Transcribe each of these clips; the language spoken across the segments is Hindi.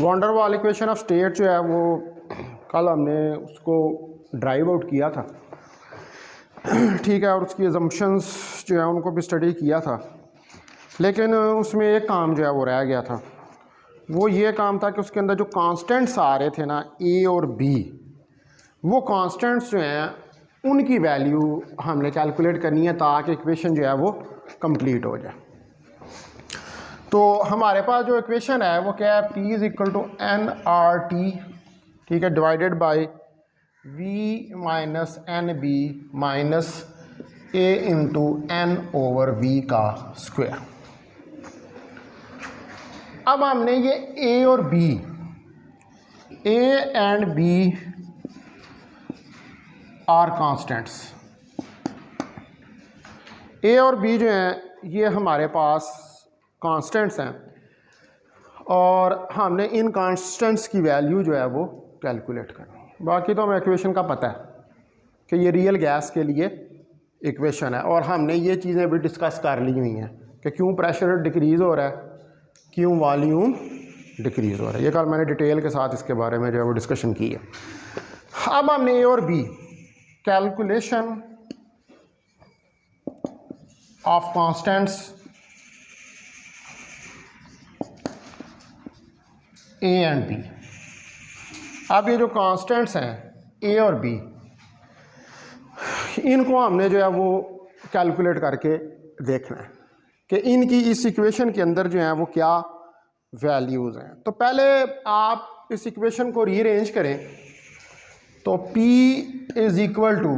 वॉन्डर वाल इक्वेशन ऑफ स्टेट जो है वो कल हमने उसको ड्राइव आउट किया था, ठीक है, और उसकी अजम्पशंस जो है उनको भी स्टडी किया था, लेकिन उसमें एक काम जो है वो रह गया था। वो ये काम था कि उसके अंदर जो कांस्टेंट्स आ रहे थे ना, ए और बी, वो कांस्टेंट्स जो हैं उनकी वैल्यू हमने कैलकुलेट करनी है ताकि इक्वेशन जो है वो कंप्लीट हो जाए। तो हमारे पास जो इक्वेशन है वो क्या है, P is equal to N R T, ठीक है, divided by V minus N B minus A into N over V का स्क्वायर। अब हमने ये A और B, A and B are constants, A और B जो हैं ये हमारे पास कांस्टेंट्स हैं और हमने इन कांस्टेंट्स की वैल्यू जो है वो कैलकुलेट करनी है। बाकी तो हमें इक्वेशन का पता है कि ये रियल गैस के लिए इक्वेशन है और हमने ये चीज़ें भी डिस्कस कर ली हुई हैं कि क्यों प्रेशर डिक्रीज़ हो रहा है, क्यों वॉल्यूम डिक्रीज़ हो रहा है। ये कल मैंने डिटेल के साथ इसके बारे में जो है वो डिस्कशन की है। अब हमने ए और B calculation of constants A and B, अब ये जो कांस्टेंट्स हैं ए और बी, इनको हमने जो है वो कैलकुलेट करके देखना है कि इनकी इस इक्वेशन के अंदर जो है वो क्या वैल्यूज़ हैं। तो पहले आप इस इक्वेशन को रीअरेंज करें तो P is equal to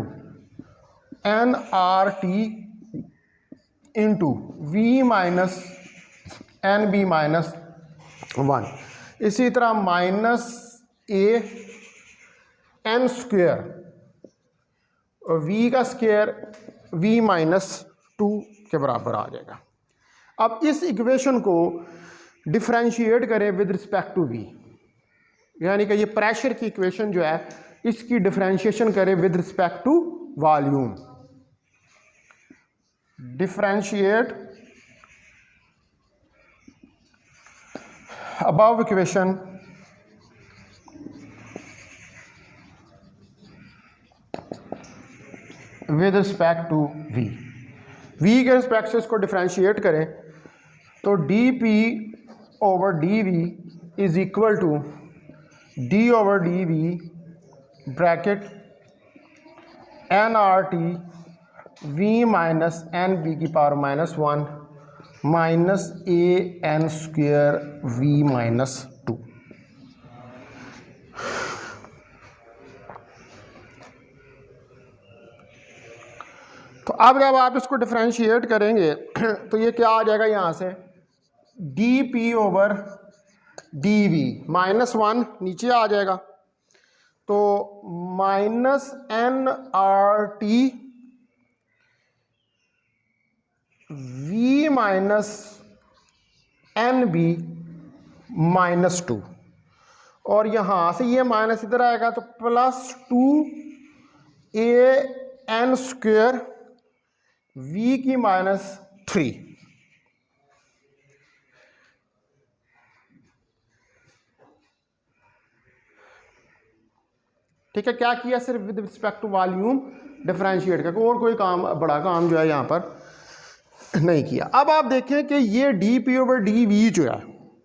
N R T into V minus N B minus one, इसी तरह माइनस ए एन स्क्वेयर और v का स्क्वेयर v माइनस टू के बराबर आ जाएगा। अब इस इक्वेशन को डिफरेंशिएट करें विद रिस्पेक्ट टू v, यानी कि ये प्रेशर की इक्वेशन जो है इसकी डिफरेंशिएशन करें with respect to volume. Differentiate above equation with respect to v, v के रिस्पेक्ट से इसको डिफरेंशिएट करें तो dp over dv is equal to d over dv bracket N R T V minus N B की power minus one minus A N square V minus two. तो अब जब आप इसको डिफरेंशिएट करेंगे तो ये क्या आ जाएगा, यहाँ से D P over D V minus one नीचे आ जाएगा, तो minus N R T v minus N B minus two, और यहाँ से ये माइनस इधर आएगा तो plus two A N square v की माइनस थ्री। ठीक है, क्या किया, सिर्फ with respect to volume differentiate करके, और कोई काम बड़ा काम जो है यहाँ पर नहीं किया। अब आप देखें कि ये D P over D V जो है,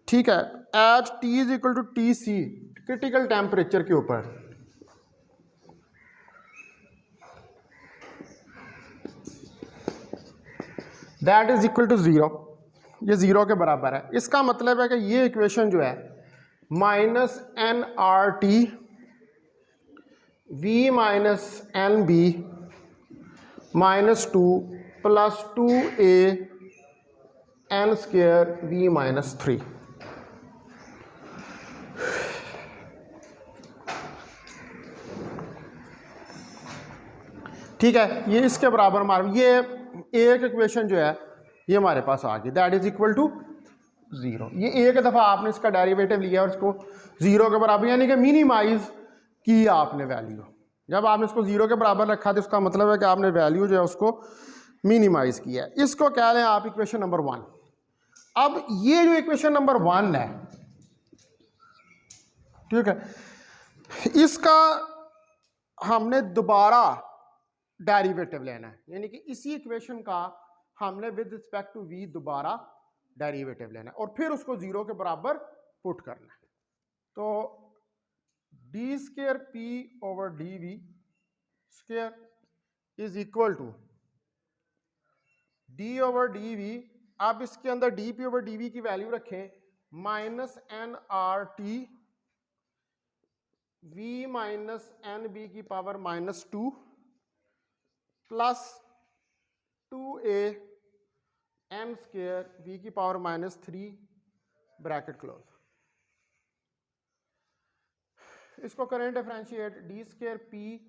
ठीक है, at T is equal to T C critical temperature के ऊपर, that is equal to zero, ये ज़ीरो के बराबर है। इसका मतलब है कि ये इक्वेशन जो है minus N R T V minus N B minus two plus two A N square V minus three. ठीक है, ये इसके बराबर हमारे ये एक इक्वेशन जो है ये हमारे पास आ गई, that is equal to zero. ये एक दफ़ा आपने इसका डेरिवेटिव लिया और इसको ज़ीरो के बराबर, यानी कि मिनिमाइज की आपने वैल्यू। जब आपने इसको ज़ीरो के बराबर रखा तो इसका मतलब है कि आपने वैल्यू जो है उसको मिनिमाइज किया है। इसको क्या लें आप, इक्वेशन नंबर वन। अब ये जो इक्वेशन नंबर वन है ठीक है। इसका हमने दोबारा डेरिवेटिव लेना है, यानी कि इसी इक्वेशन का हमने विद रिस्पेक्ट टू v दोबारा डेरिवेटिव लेना है और फिर उसको 0 के बराबर पुट करना है। तो D square P over D V square is equal to D over D V. आप इसके अंदर D P over D V की वैल्यू रखें minus N R T V minus N B की power -2 plus 2a N square V की पावर -3 ब्रैकेट क्लोज। इसको करें differentiate, D square P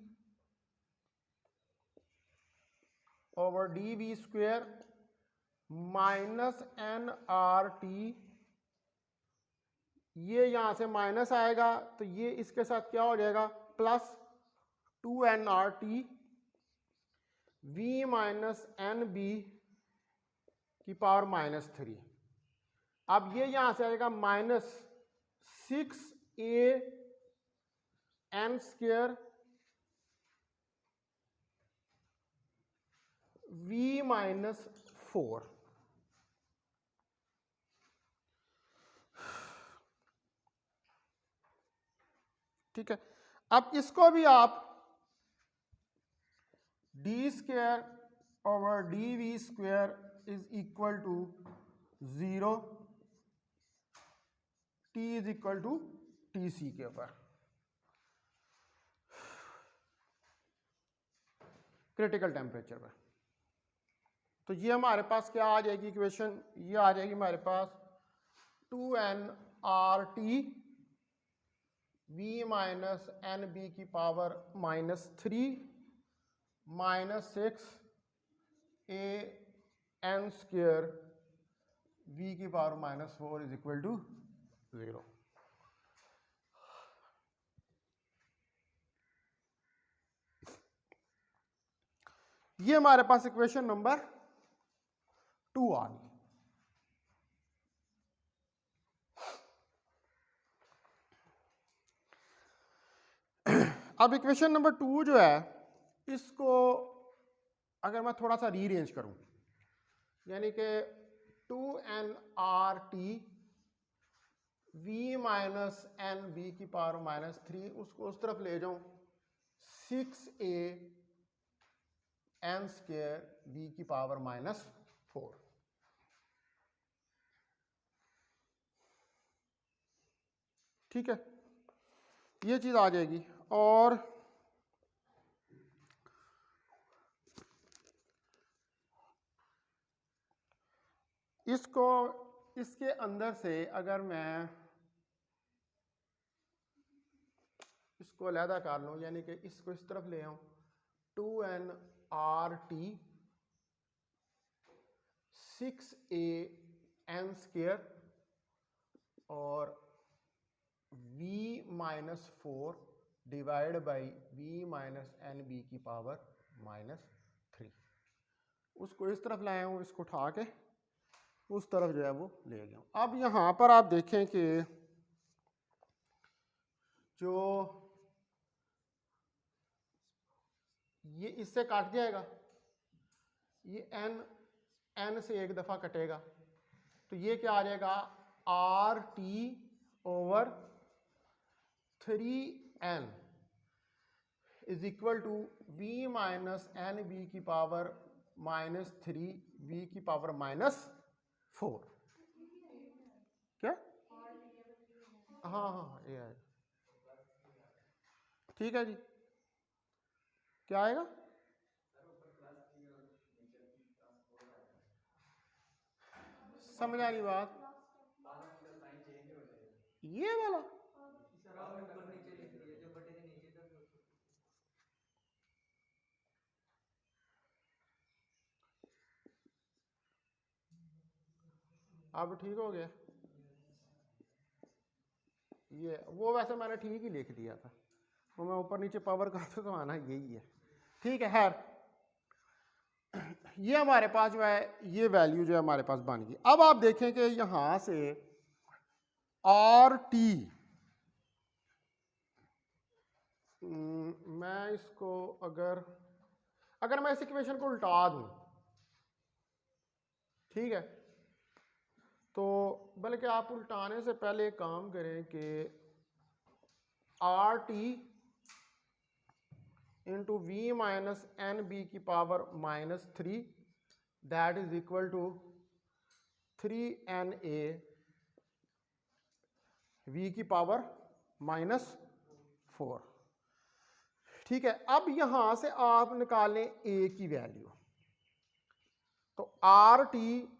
over D V square minus N R T, ये यहां से माइनस आएगा तो ये इसके साथ क्या हो जाएगा plus 2n R T V minus N B की पावर -3। अब ये यहां से आएगा -6a एन स्क्वायर v -4। ठीक है। अब इसको भी आप D square over D V square is equal to 0 T is equal to T C के ऊपर क्रिटिकल टेम्परेचर पर। तो ये हमारे पास क्या आ जाएगी इक्वेशन, ये आ जाएगी हमारे पास 2n R T V minus N B की power -3 -6 a n square v की पावर -4 इज इक्वल टू 0। ये हमारे पास इक्वेशन नंबर 2 आ गई। अब इक्वेशन नंबर 2 जो है इसको अगर मैं थोड़ा सा रीअरेंज करूं, यानी कि 2n R T V minus N B की पावर -3 उसको उस तरफ ले जाऊं 6a एन स्क्वायर बी की पावर -4। ठीक है, ये चीज आ जाएगी। और इसको इसके अंदर से अगर मैं इसको अलहदा कर लूं, यानी कि इसको इस तरफ ले आऊं 2n R T 6a N square और v -4 divide by v minus N B की पावर -3। उसको इस तरफ लाया हूँ, इसको उठा के उस तरफ जो है वो ले गया। अब यहाँ पर आप देखें कि जो ये इससे काट जाएगा, ये n से एक दफ़ा कटेगा, तो ये क्या आ जाएगा R T over 3n is equal to v minus N B की पावर -3 v की पावर -4। क्या? हाँ हाँ ये आएगा। ठीक है जी, क्या आएगा? समझ आ रही बात? ये वाला अब ठीक हो गया। ये वो वैसे मैंने ठीक ही लिख दिया था, वो मैं ऊपर नीचे पावर करते तो आना यही है। ठीक है, खैर ये हमारे पास जो है ये वैल्यू जो है हमारे पास बन गई। अब आप देखें कि यहां से आर टी मैं इसको अगर मैं इस इक्वेशन को उल्टा दूं, ठीक है, तो बल्कि आप उल्टाने से पहले एक काम करें कि R T into V minus N B की power -3 that is equal to 3na V की पावर -4। ठीक है, अब यहां से आप निकालें ए की वैल्यू, तो R T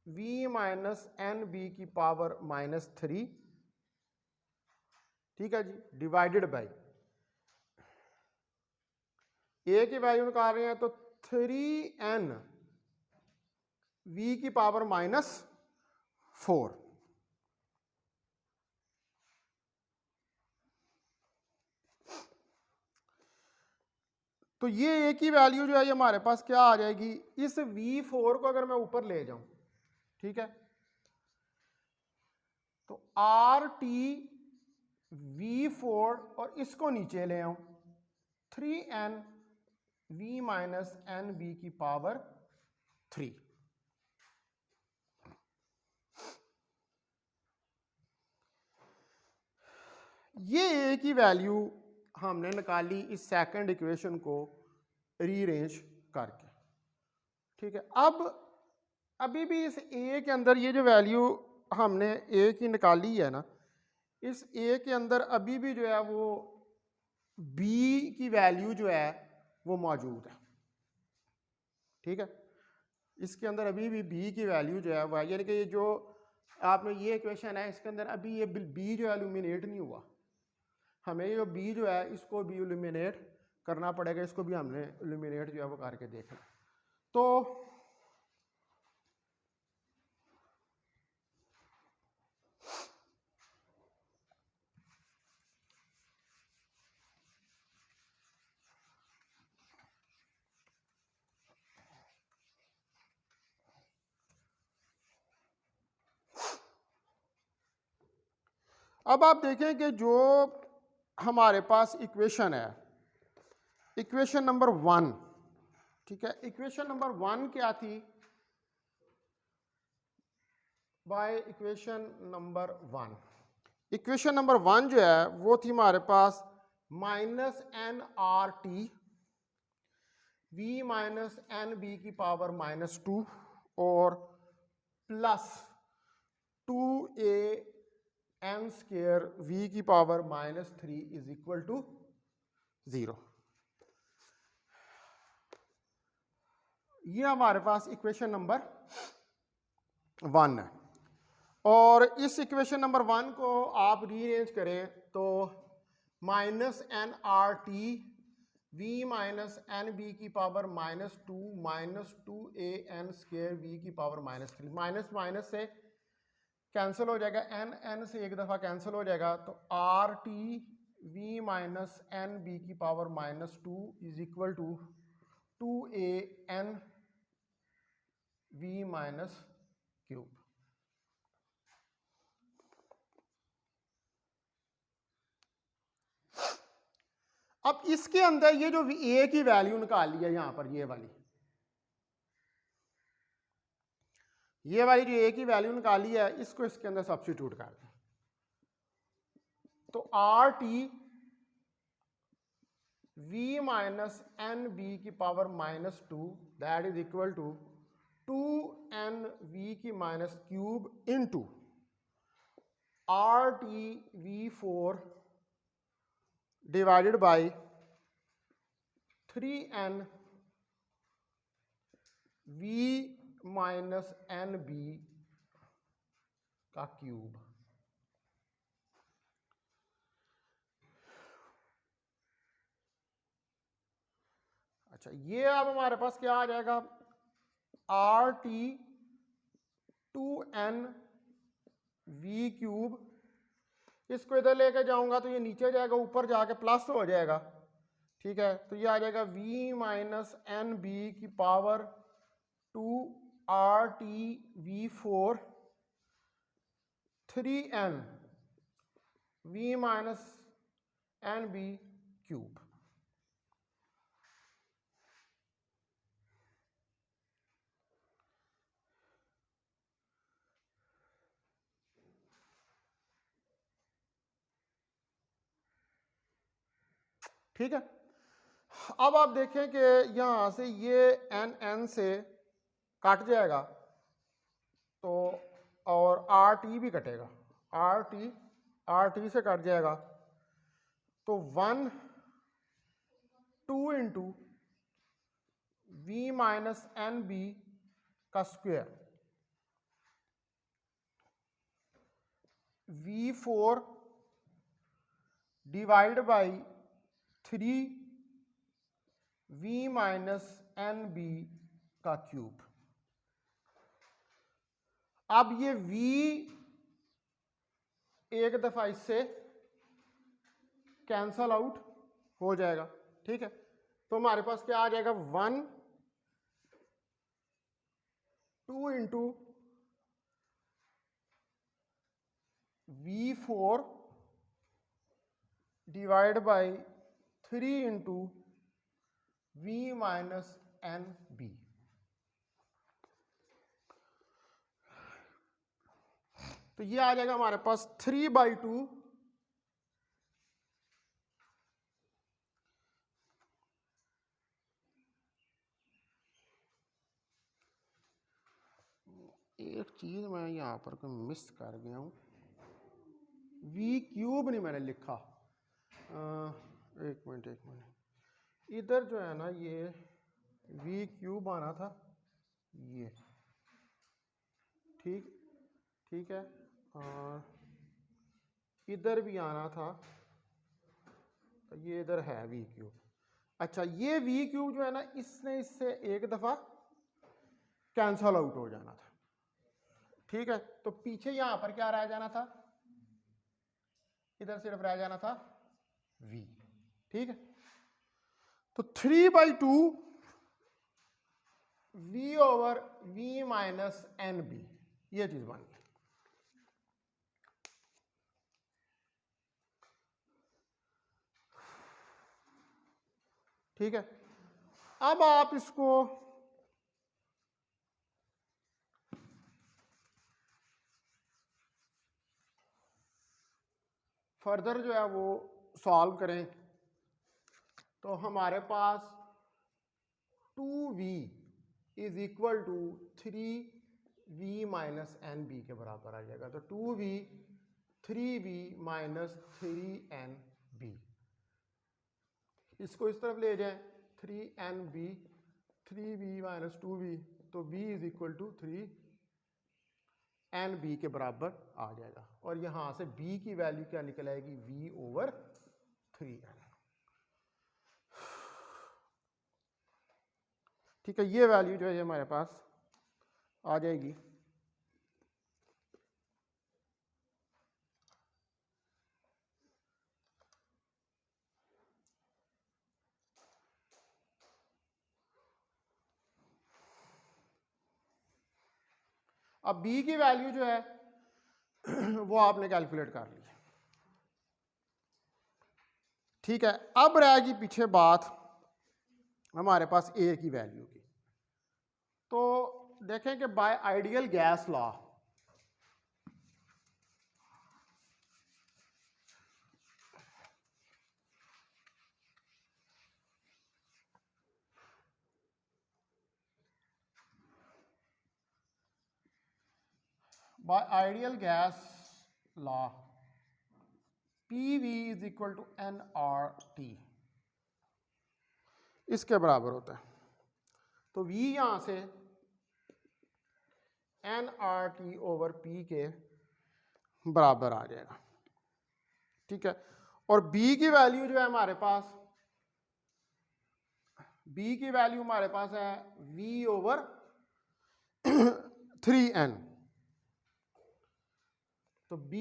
V minus N B की पावर -3, ठीक है जी, डिवाइडेड बाई ए की वैल्यू निकाल रहे हैं तो 3n वी की पावर -4। तो ये ए की वैल्यू जो है ये हमारे पास क्या आ जाएगी, इस V4 को अगर मैं ऊपर ले जाऊं, ठीक है, तो आर टी V4 और इसको नीचे ले आऊं 3n V minus N B की पावर 3। ये ए की वैल्यू हमने निकाली इस सेकंड इक्वेशन को रीअरेंज करके, ठीक है। अब अभी भी इस ए के अंदर ये जो वैल्यू हमने ए की निकाली है ना, इस ए के अंदर अभी भी जो है वो बी की वैल्यू जो है वो मौजूद है, ठीक है। इसके अंदर अभी भी बी की वैल्यू जो है वो है, यानी कि ये जो आपने ये इक्वेशन है इसके अंदर अभी ये बी जो है एलिमिनेट नहीं हुआ, हमें ये बी जो है इसको भी एलिमिनेट करना पड़ेगा, इसको भी हमने एलिमिनेट जो है वो करके देखना। तो अब आप देखें कि जो हमारे पास इक्वेशन है, इक्वेशन नंबर 1, ठीक है, इक्वेशन नंबर 1 क्या थी, by equation number 1, equation number 1 जो है वो थी हमारे पास -nRT v minus N B की पावर -2 और प्लस 2an स्क्वायर v की पावर -3 इज इक्वल टू 0। ये हमारे पास इक्वेशन नंबर 1 है, और इस इक्वेशन नंबर 1 को आप रीअरेंज करें तो -nRT v minus N B की पावर -2 -2an स्क्वायर v की पावर -3, माइनस माइनस से कैंसिल हो जाएगा, n से एक दफ़ा कैंसिल हो जाएगा, तो R T V minus N B की power -2 is equal to 2an v minus cube. अब इसके अंदर ये जो ए की वैल्यू निकाल लिया यहां पर, ये वाली जो ए की वैल्यू निकाली है इसको इसके अंदर सब्स्टिट्यूट कर दें, तो R T v minus N B की power -2 that is equal to 2n v की minus cube into R T v4 divided by 3n v minus N B का क्यूब। अच्छा, ये अब हमारे पास क्या आ जाएगा, R T 2n v cube, इसको इधर लेके जाऊंगा तो ये नीचे जाएगा, ऊपर जाके प्लस हो जाएगा, ठीक है, तो ये आ जाएगा v माइनस एन बी की power 2 R T v4 3n v minus N B cube. ठीक है, अब आप देखें कि यहां से ये एन से कट जाएगा तो, और आर टी भी कटेगा, आर टी से कट जाएगा तो 1 2 into V minus N B का square, V4 divide by 3 V minus N B का क्यूब। अब ये V एक दफा इससे कैंसल आउट हो जाएगा। ठीक है, तो हमारे पास क्या आ जाएगा, 1 2 into V4 divide by 3 into V minus N B. तो ये आ जाएगा हमारे पास 3/2 एक चीज मैं यहां पर कोई मिस कर गया हूं, वी क्यूब नहीं मैंने लिखा। एक मिनट इधर जो है ना ये वी क्यूब आना था, ये ठीक है, और इधर भी आना था, तो ये इधर है वी क्यूब। अच्छा, ये वी क्यूब जो है ना इसने इससे एक दफा कैंसल आउट हो जाना था। ठीक है, तो पीछे यहां पर क्या रह जाना था, इधर सिर्फ रह जाना था v। ठीक है, तो 3/2 v over v minus N B, ये चीज बन गई। ठीक है, अब आप इसको फर्दर जो है वो सॉल्व करें तो हमारे पास 2v is equal to 3v minus N B के बराबर आ जाएगा। तो 2v 3v minus 3n b, इसको इस तरफ ले जाएं, 3n b 3v minus 2v, तो v is equal to 3n b के बराबर आ जाएगा। और यहां से b की वैल्यू क्या निकल आएगी, v ओवर 3n। ठीक है, ये वैल्यू जो है हमारे पास आ जाएगी। अब b की वैल्यू जो है वो आपने कैलकुलेट कर ली। ठीक है, अब रहेगी पीछे बात हमारे पास a की वैल्यू की। तो देखें कि by ideal gas law PV is equal to nRT, इसके बराबर होता है। तो V यहां से nRT ओवर P के बराबर आ जाएगा। ठीक है, और B की वैल्यू जो है हमारे पास, B की वैल्यू हमारे पास है V ओवर 3n। तो V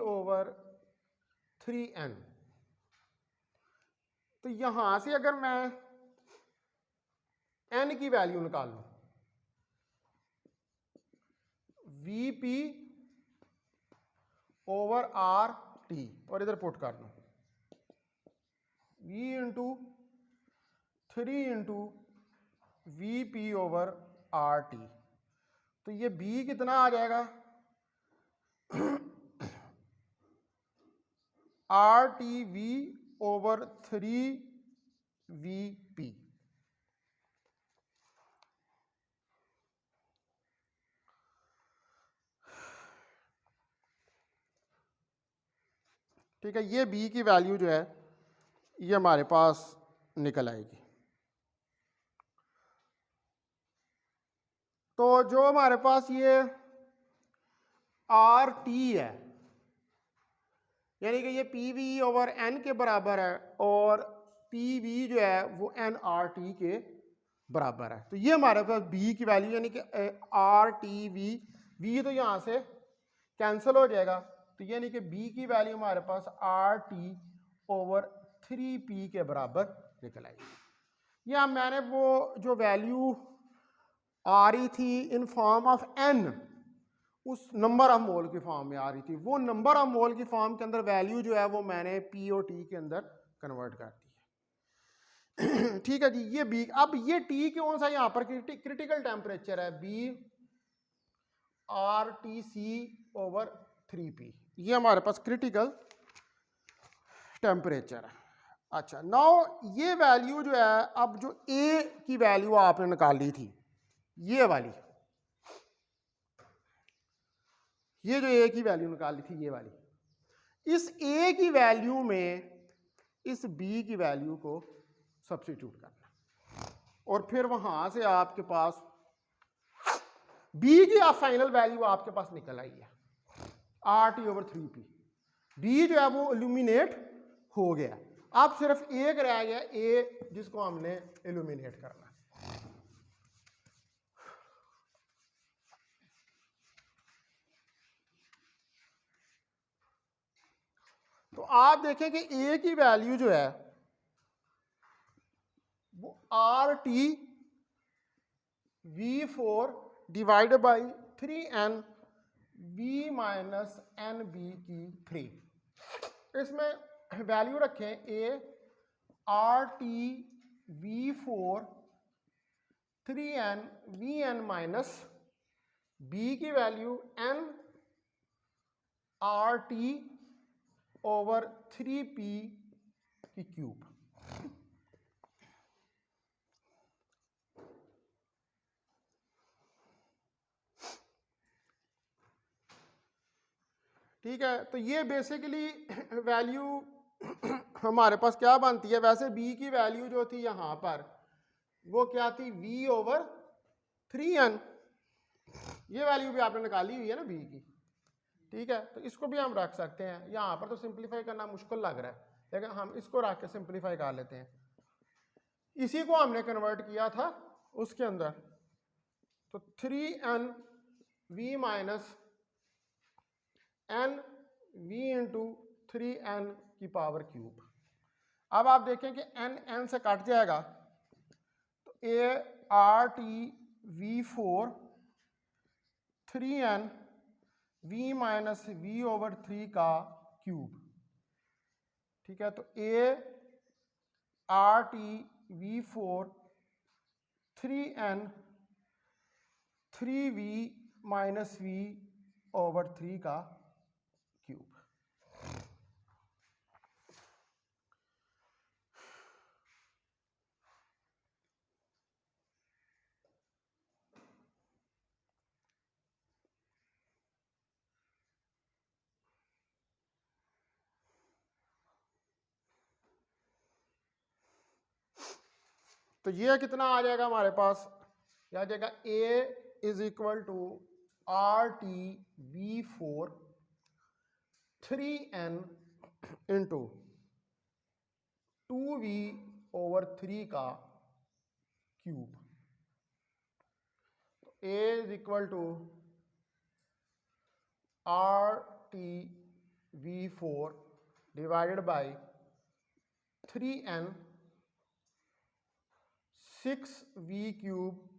ओवर 3n, तो यहां से अगर मैं n की वैल्यू निकालूं, VP ओवर RT, और इधर पुट कर दूं, V into 3 into V P over R T. तो ये बी कितना आ जाएगा, R T V over 3 V P. ठीक है, ये बी की वैल्यू जो है ये हमारे पास निकल आएगी। तो जो हमारे पास ये आर टी है, यानी कि ये पी वी ओवर एन के बराबर है और पी वी जो है वो एन आर टी के बराबर है। तो ये हमारे पास बी की वैल्यू यानी कि आर टी वी, वी तो यहाँ से कैंसिल हो जाएगा, तो यानी कि बी की वैल्यू हमारे पास आर टी ओवर 3 पी के बराबर निकल आएगी। या मैंने वो जो वैल्यू आ रही थी इन फॉर्म ऑफ एन, उस नंबर ऑफ मोल की फॉर्म में आ रही थी, वो नंबर ऑफ मोल की फॉर्म के अंदर वैल्यू जो है वो मैंने पी ओ टी के अंदर कन्वर्ट कर दी है। ठीक है जी, ये बी। अब ये टी कौन सा यहाँ पर क्रिटिकल टेम्परेचर है, B R T C over 3 P, ये हमारे पास क्रिटिकल टेम्परेचर है। अच्छा, नाउ ये वैल्यू जो है, अब जो ए की वैल्यू आपने निकाली थी ये वाली, ये जो ए की वैल्यू निकाली थी ये वाली, इस ए की वैल्यू में इस बी की वैल्यू को सब्स्टिट्यूट करना और फिर वहां से आपके पास बी की फाइनल वैल्यू आपके पास निकल आई है R T over 3 P. B जो है वो इल्यूमिनेट हो गया, अब सिर्फ एक रह गया ए जिसको हमने इल्यूमिनेट करना। तो आप देखें कि ए की वैल्यू जो है वो R T V 4 divided by 3n V minus N B की 3। इसमें वैल्यू रखें A R T V 4 3n V N minus B की value n R T over 3 P की क्यूब। ठीक है, तो ये बेसिकली वैल्यू हमारे पास क्या बनती है। वैसे बी की वैल्यू जो थी यहाँ पर वो क्या थी, v ओवर 3n, ये वैल्यू भी आपने निकाली हुई है ना बी की। ठीक है, तो इसको भी हम रख सकते हैं, यहाँ पर तो सिंप्लीफाई करना मुश्किल लग रहा है लेकिन हम इसको रख के सिंप्लीफाई कर लेते हैं। इसी को हमने कन्वर्ट किया था उसके अंदर, तो 3n v minus N V into 3n की पावर क्यूब। अब आप देखें कि n से कट जाएगा, तो A R T V 4 3n v minus V over 3 का क्यूब। ठीक है, तो A R T V 4 3n 3v minus V over 3 का क्यूब। तो ये कितना आ जाएगा हमारे पास, यह आ जाएगा A is equal to R T V 4 3n into 2v over 3 का क्यूब। तो A is equal to R T V 4 divided by 3n 6v cube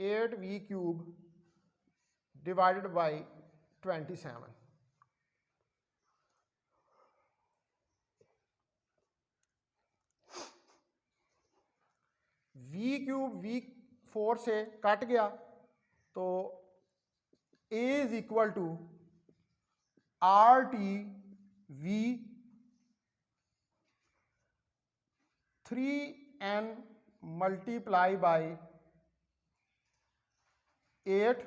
eight V cube divided by 27। Cube V4 से कट गया तो A is equal to RT V 3n multiply by 8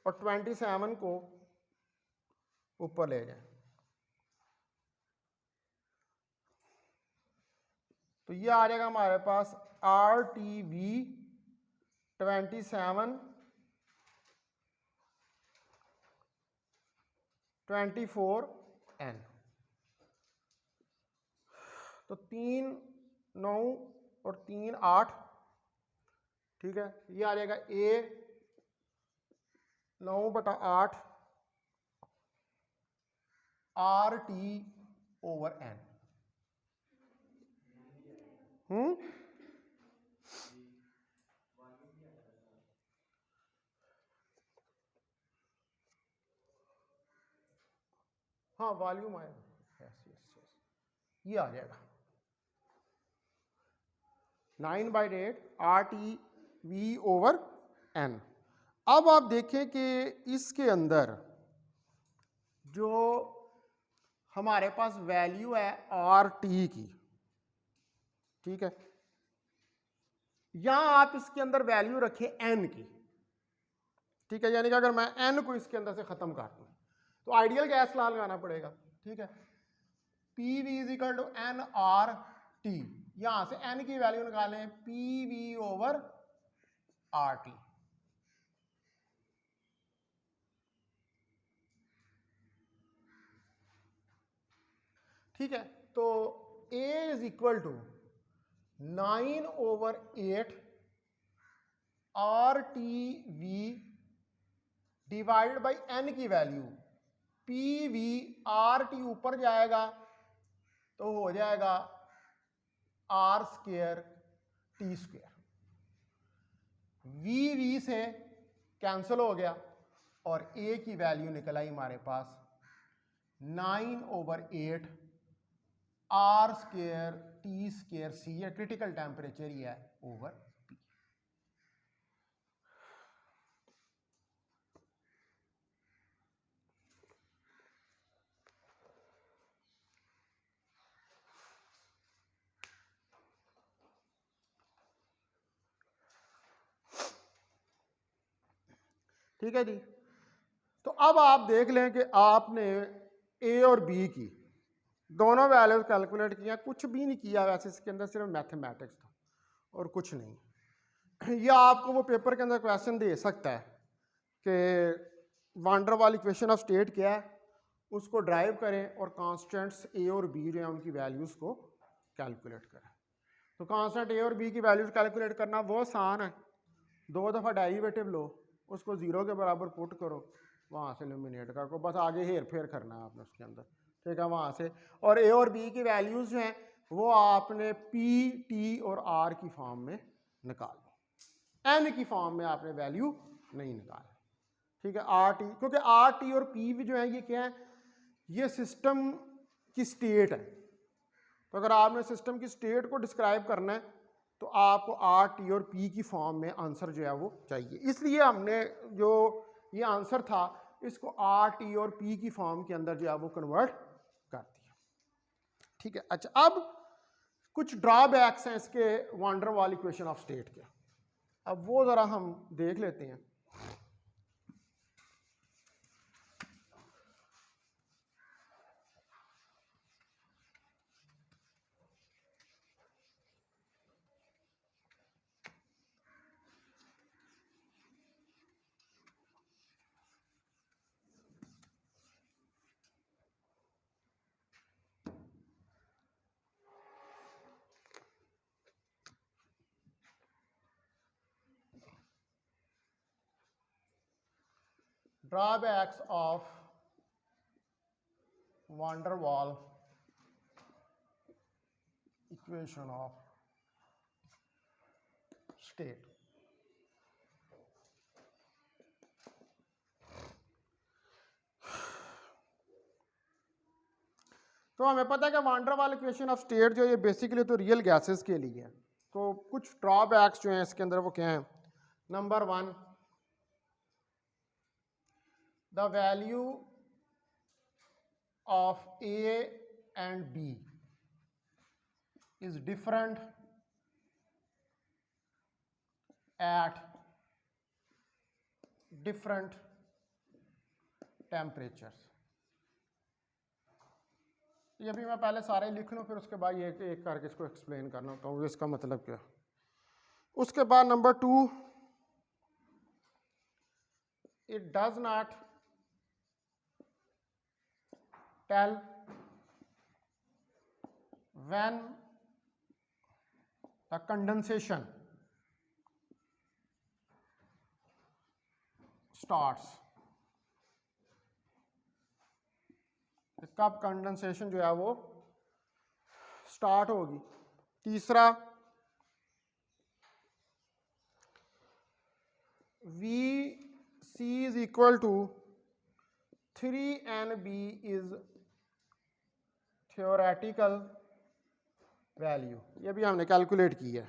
और 27 को ऊपर ले जाए तो ये आ जाएगा हमारे पास RTV 27 24n तो 3 9 और 3 8 ठीक है। ये आ जाएगा A 9/8 RT ओवर n। हाँ वॉल्यूम आएगा, यस यस यस, ये आ जाएगा 9/8 RTV ओवर n। अब आप देखें कि इसके अंदर जो हमारे पास वैल्यू है RT की, ठीक है, यहां आप इसके अंदर वैल्यू रखें n की, ठीक है, यानी कि अगर मैं n को इसके अंदर से खत्म कर दूं तो आइडियल गैस लॉ लगाना पड़ेगा, ठीक है। PV is equal to NRT, यहां से n की वैल्यू निकालें PV ओवर RT, ठीक है। तो A is equal to 9/8 RTV divided by n की वैल्यू PV, RT ऊपर जाएगा तो हो जाएगा R² T², V से कैंसिल हो गया और A की वैल्यू निकल आई हमारे पास 9/8 R² T² C, है क्रिटिकल टेम्परेचर ही है, ओवर P। ठीक है जी। तो अब आप देख लें कि आपने A और B की दोनों वैल्यूज कैलकुलेट किया, कुछ भी नहीं किया वैसे, इसके अंदर सिर्फ मैथमेटिक्स था और कुछ नहीं। यह आपको वो पेपर के अंदर क्वेश्चन दे सकता है कि वान डर वाल इक्वेशन ऑफ स्टेट क्या है, उसको ड्राइव करें और कांस्टेंट्स A और B जो है उनकी वैल्यूज़ को कैलकुलेट करें। तो कांस्टेंट A और B की वैल्यूज़ कैलकुलेट करना वो आसान है, 2 दफ़ा डेरिवेटिव लो, उसको 0 के बराबर पुट करो, वहाँ से एलिमिनेट करो, बस आगे हेर फेर करना है आपने उसके अंदर, ठीक है, वहाँ से। और A और B की वैल्यूज़ जो हैं वो आपने P, T और R की फॉर्म में निकालो, N की फॉर्म में आपने वैल्यू नहीं निकाली, ठीक है। RT, क्योंकि RT और P भी जो है ये क्या है, ये सिस्टम की स्टेट है। तो अगर आपने सिस्टम की स्टेट को डिस्क्राइब करना है तो आपको RT और P की फॉर्म में आंसर जो है वो चाहिए, इसलिए हमने जो ये आंसर था इसको RT और P की फॉर्म के अंदर जो है वो कन्वर्ट कर दिया, ठीक है। अच्छा, अब कुछ ड्रॉबैक्स हैं इसके वान डर वाल इक्वेशन ऑफ स्टेट के, अब वो ज़रा हम देख लेते हैं। Drawbacks of van der Waal equation of state। तो हमें पता है कि वान डर वाल इक्वेशन ऑफ स्टेट जो ये बेसिकली तो रियल गैसेस के लिए है, तो कुछ ड्रॉबैक्स जो हैं इसके अंदर वो क्या हैं? Number 1, the value of A and B is different at different temperatures. ये भी मैं पहले सारे लिख लूँ, फिर उसके बाद ये एक करके इसको एक्सप्लेन करना होता हूँ इसका मतलब क्या. उसके बाद number 2, it does not tell when the condensation starts. कब कंडेंसेशन जो है वो स्टार्ट होगी. तीसरा, VC is equal to 3NB is theoretical value. ये भी हमने कैलकुलेट की है,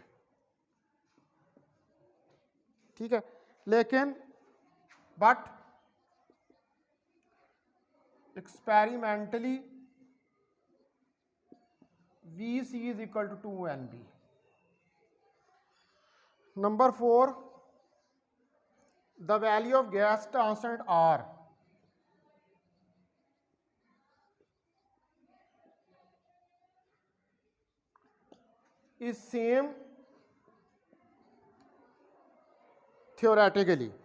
ठीक है. लेकिन but experimentally VC is equal to 2NB. Number 4, the value of gas constant R is same theoretically.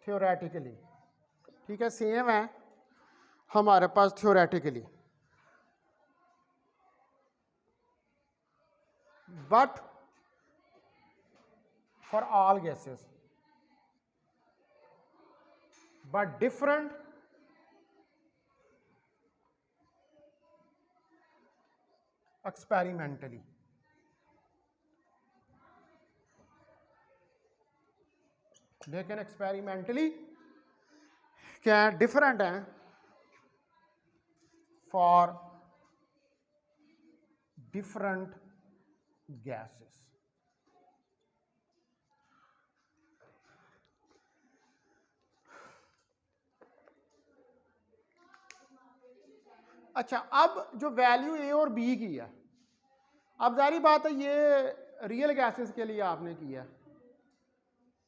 Theoretically, ठीक है, सेम है हमारे पास theoretically. But for all gases, but different experimentally. लेकिन एक्सपेरिमेंटली क्या डिफरेंट है फॉर डिफरेंट गैसेस. अच्छा, अब जो वैल्यू ए और बी की है, अब जारी बात है ये रियल गैसेस के लिए आपने किया.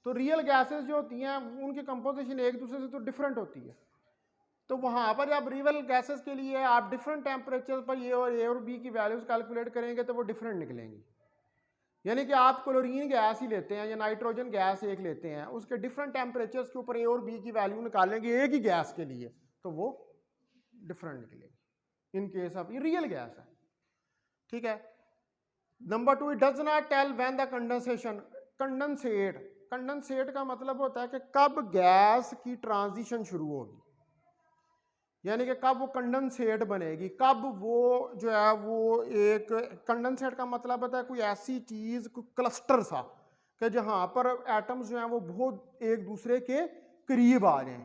तो रियल गैसेस जो होती हैं उनकी कंपोजिशन एक दूसरे से तो डिफरेंट होती है. तो वहाँ पर जब रियल गैसेस के लिए आप डिफरेंट टेम्परेचर पर ए और बी की वैल्यूज कैलकुलेट करेंगे तो वो डिफरेंट निकलेंगी. यानी कि आप क्लोरीन गैस ही लेते हैं या नाइट्रोजन गैस एक लेते हैं, उसके डिफरेंट टेम्परेचर्स के ऊपर ए और बी की वैल्यू निकालेंगे एक ही गैस के लिए तो वो डिफरेंट निकलेगी इन केस ऑफ ये रियल गैस है, ठीक है. Number 2, it does not tell when the condensation condensate. Condensate का मतलब होता है कि कब गैस की ट्रांजिशन शुरू होगी, यानी कि कब वो कंडेंसेट बनेगी, कब वो जो है वो एक कंडेंसेट का मतलब होता है कोई ऐसी चीज़, कोई क्लस्टर सा कि जहाँ पर एटम्स जो हैं वो बहुत एक दूसरे के करीब आ जाएं.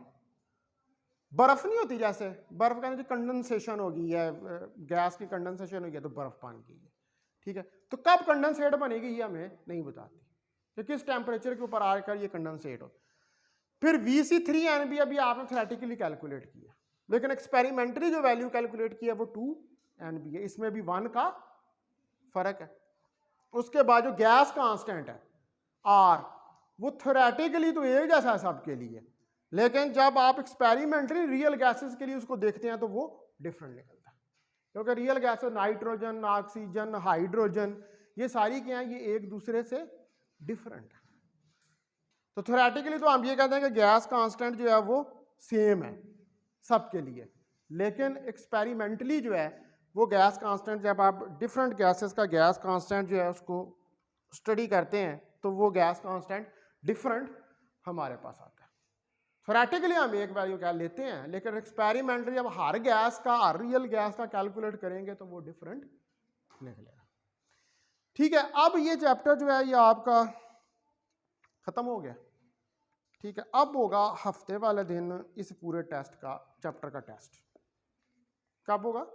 बर्फ़ नहीं होती, जैसे बर्फ़ का कंडेंसेशन होगी है, गैस की कंडेंसेशन होगी है तो बर्फ़ बन गई है, ठीक है. तो कब कंडेंसेट बनेगी ये हमें नहीं बताती कि किस टेम्परेचर के ऊपर आकर ये कंडेंसेट हो. फिर VC3NB अभी आपने थ्योरेटिकली कैलकुलेट किया, लेकिन एक्सपेरिमेंटली जो वैल्यू कैलकुलेट की है वो 2NB है. इसमें भी 1 का फर्क है. उसके बाद जो गैस कांस्टेंट है R, वो थ्योरेटिकली तो एक जैसा है सबके लिए, लेकिन जब आप एक्सपेरिमेंटली रियल गैसेस के लिए उसको देखते हैं तो वो डिफरेंट निकलता है. क्योंकि real gases nitrogen, oxygen, hydrogen, ये सारी क्या हैं, ये एक दूसरे से डिफरेंट है. तो थ्योरेटिकली तो हम ये कहते हैं कि गैस कांस्टेंट जो है वो सेम है सबके लिए, लेकिन एक्सपेरिमेंटली जो है वो गैस कांस्टेंट, जब आप डिफरेंट गैसेस का गैस कांस्टेंट जो है उसको स्टडी करते हैं तो वो गैस कांस्टेंट डिफरेंट हमारे पास आता है. थ्योरेटिकली हम एक वैल्यू क्या लेते हैं, लेकिन एक्सपेरिमेंटली जब हर गैस का, हर रियल गैस का कैलकुलेट करेंगे तो वो डिफरेंट निकलेगा, ठीक है. अब ये चैप्टर जो है ये आपका खत्म हो गया. ठीक है। अब होगा हफ्ते वाले दिन इस पूरे टेस्ट का, चैप्टर का टेस्ट कब होगा?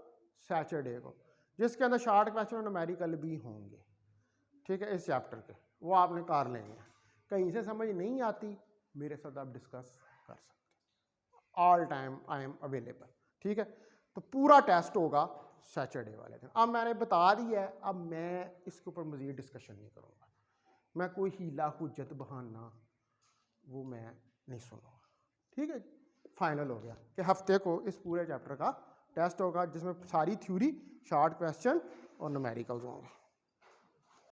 सैटरडे को, जिसके अंदर शॉर्ट क्वेश्चन और न्यूमेरिकल भी होंगे। ठीक है, इस चैप्टर के वो आपने कर लेंगे हैं। कहीं से समझ नहीं आती मेरे साथ आप डिस्कस कर सकते, all time I am available. ठीक है, तो पूरा टेस्ट होगा सैटरडे वाले दिन। अब मैंने बता दिया है, अब मैं इसके ऊपर मज़ीद डिस्कशन नहीं करूँगा। मैं कोई हीला हुज्जत बहाना वो मैं नहीं सुनूँगा। ठीक है, फाइनल हो गया कि हफ्ते को इस पूरे चैप्टर का टेस्ट होगा, जिसमें सारी थ्योरी, शॉर्ट क्वेश्चन और न्यूमेरिकल्स होंगे।